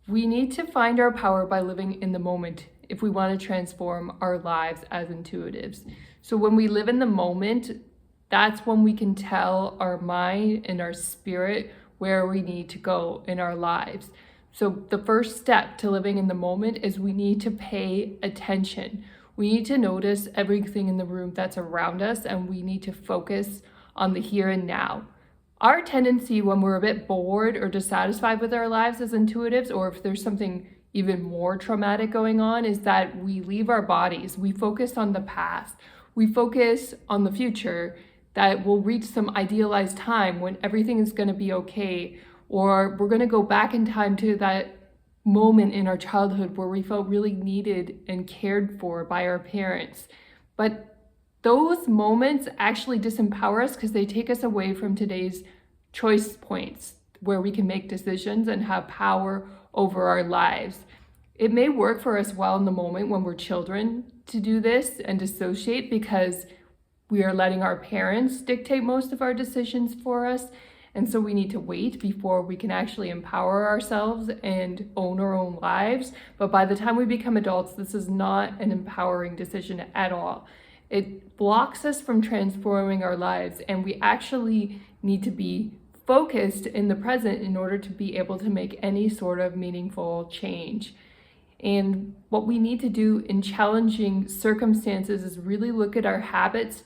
We need to find our power by living in the moment if we want to transform our lives as intuitives. So when we live in the moment, that's when we can tell our mind and our spirit where we need to go in our lives. So the first step to living in the moment is we need to pay attention. We need to notice everything in the room that's around us, and we need to focus on the here and now. Our tendency when we're a bit bored or dissatisfied with our lives as intuitives, or if there's something even more traumatic going on, is that we leave our bodies. We focus on the past. We focus on the future, that we'll reach some idealized time when everything is going to be okay, or we're going to go back in time to that moment in our childhood where we felt really needed and cared for by our parents. But those moments actually disempower us because they take us away from today's choice points where we can make decisions and have power over our lives. It may work for us well in the moment when we're children to do this and dissociate because we are letting our parents dictate most of our decisions for us. And so we need to wait before we can actually empower ourselves and own our own lives. But by the time we become adults, this is not an empowering decision at all. It blocks us from transforming our lives, and we actually need to be focused in the present in order to be able to make any sort of meaningful change. And what we need to do in challenging circumstances is really look at our habits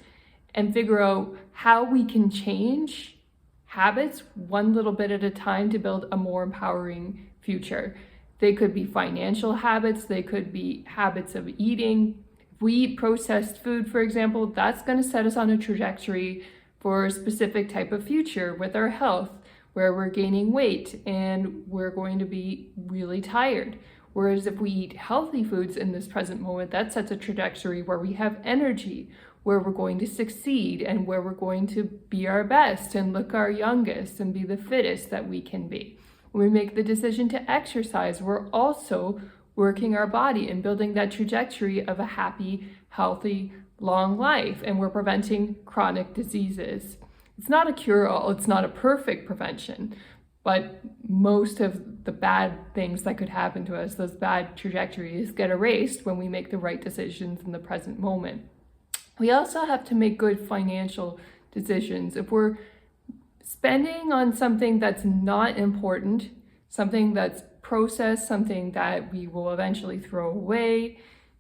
and figure out how we can change habits one little bit at a time to build a more empowering future. They could be financial habits, they could be habits of eating. If we eat processed food, for example, that's going to set us on a trajectory for a specific type of future with our health, where we're gaining weight and we're going to be really tired. Whereas if we eat healthy foods in this present moment, that sets a trajectory where we have energy, where we're going to succeed, and where we're going to be our best and look our youngest and be the fittest that we can be. When we make the decision to exercise, we're also working our body and building that trajectory of a happy, healthy, long life, and we're preventing chronic diseases. It's not a cure-all, it's not a perfect prevention, but most of the bad things that could happen to us, those bad trajectories, get erased when we make the right decisions in the present moment. We also have to make good financial decisions. If we're spending on something that's not important, something that's processed, something that we will eventually throw away,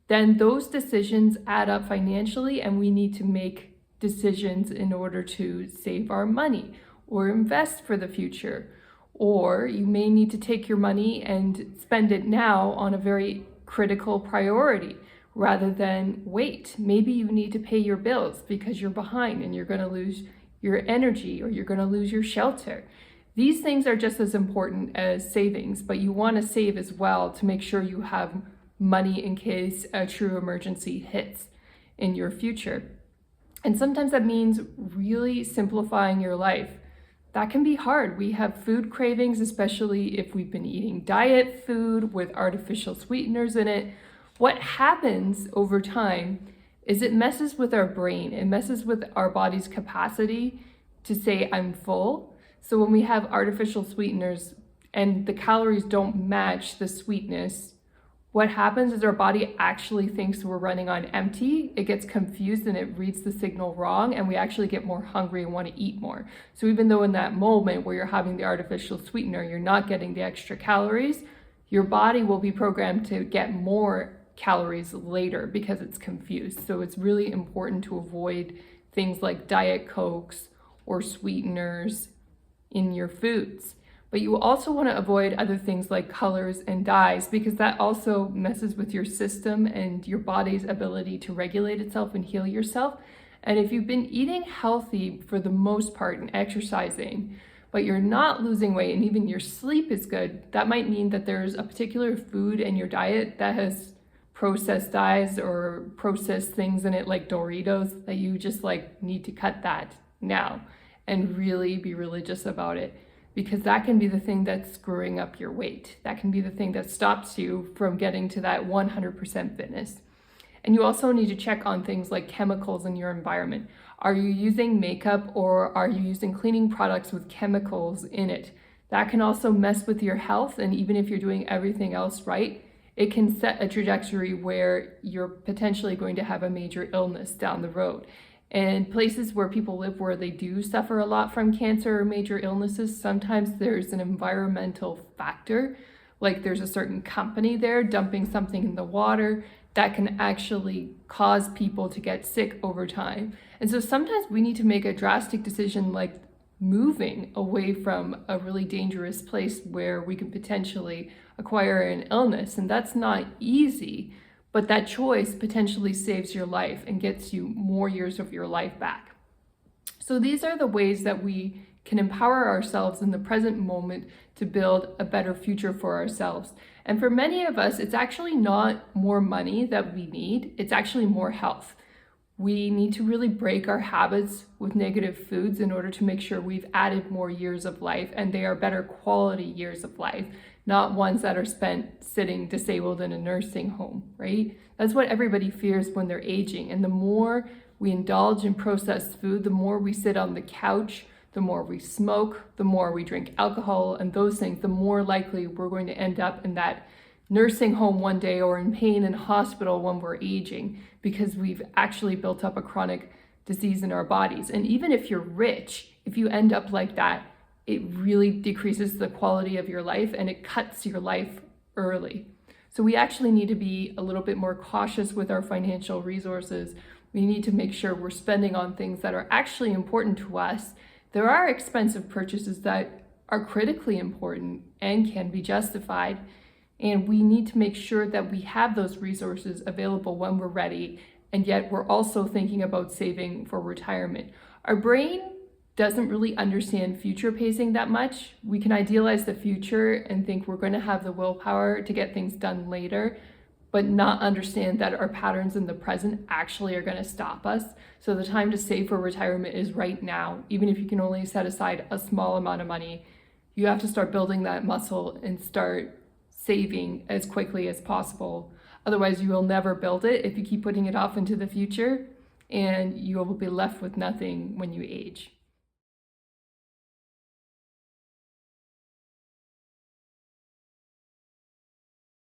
then those decisions add up financially, and we need to make decisions in order to save our money or invest for the future. Or you may need to take your money and spend it now on a very critical priority rather than wait. Maybe you need to pay your bills because you're behind and you're going to lose your energy or you're going to lose your shelter. These things are just as important as savings, but you want to save as well to make sure you have money in case a true emergency hits in your future. And sometimes that means really simplifying your life. That can be hard. We have food cravings, especially if we've been eating diet food with artificial sweeteners in it. What happens over time is it messes with our brain. It messes with our body's capacity to say, I'm full. So when we have artificial sweeteners and the calories don't match the sweetness, what happens is our body actually thinks we're running on empty. It gets confused and it reads the signal wrong, and we actually get more hungry and want to eat more. So even though in that moment where you're having the artificial sweetener, you're not getting the extra calories, your body will be programmed to get more calories later because it's confused. So it's really important to avoid things like Diet Cokes or sweeteners in your foods. But you also want to avoid other things like colors and dyes, because that also messes with your system and your body's ability to regulate itself and heal yourself. And if you've been eating healthy for the most part and exercising, but you're not losing weight and even your sleep is good, that might mean that there's a particular food in your diet that has processed dyes or processed things in it like Doritos, that you just need to cut that now and really be religious about it. Because that can be the thing that's screwing up your weight. That can be the thing that stops you from getting to that 100% fitness. And you also need to check on things like chemicals in your environment. Are you using makeup or are you using cleaning products with chemicals in it That can also mess with your health, and even if you're doing everything else right, it can set a trajectory where you're potentially going to have a major illness down the road. And places where people live where they do suffer a lot from cancer or major illnesses, sometimes there's an environmental factor, like there's a certain company there dumping something in the water that can actually cause people to get sick over time. And so sometimes we need to make a drastic decision like moving away from a really dangerous place where we could potentially acquire an illness. And that's not easy, but that choice potentially saves your life and gets you more years of your life back. So these are the ways that we can empower ourselves in the present moment to build a better future for ourselves. And for many of us, it's actually not more money that we need, it's actually more health. We need to really break our habits with negative foods in order to make sure we've added more years of life, and they are better quality years of life, not ones that are spent sitting disabled in a nursing home, right? That's what everybody fears when they're aging. And the more we indulge in processed food, the more we sit on the couch, the more we smoke, the more we drink alcohol and those things, the more likely we're going to end up in that nursing home one day or in pain in hospital when we're aging, because we've actually built up a chronic disease in our bodies. And even if you're rich, if you end up like that, it really decreases the quality of your life and it cuts your life early. So we actually need to be a little bit more cautious with our financial resources. We need to make sure we're spending on things that are actually important to us. There are expensive purchases that are critically important and can be justified. And we need to make sure that we have those resources available when we're ready, and yet we're also thinking about saving for retirement. Our brain doesn't really understand future pacing that much. We can idealize the future and think we're going to have the willpower to get things done later, but not understand that our patterns in the present actually are going to stop us. So the time to save for retirement is right now. Even if you can only set aside a small amount of money, you have to start building that muscle and start saving as quickly as possible. Otherwise, you will never build it if you keep putting it off into the future, and you will be left with nothing when you age.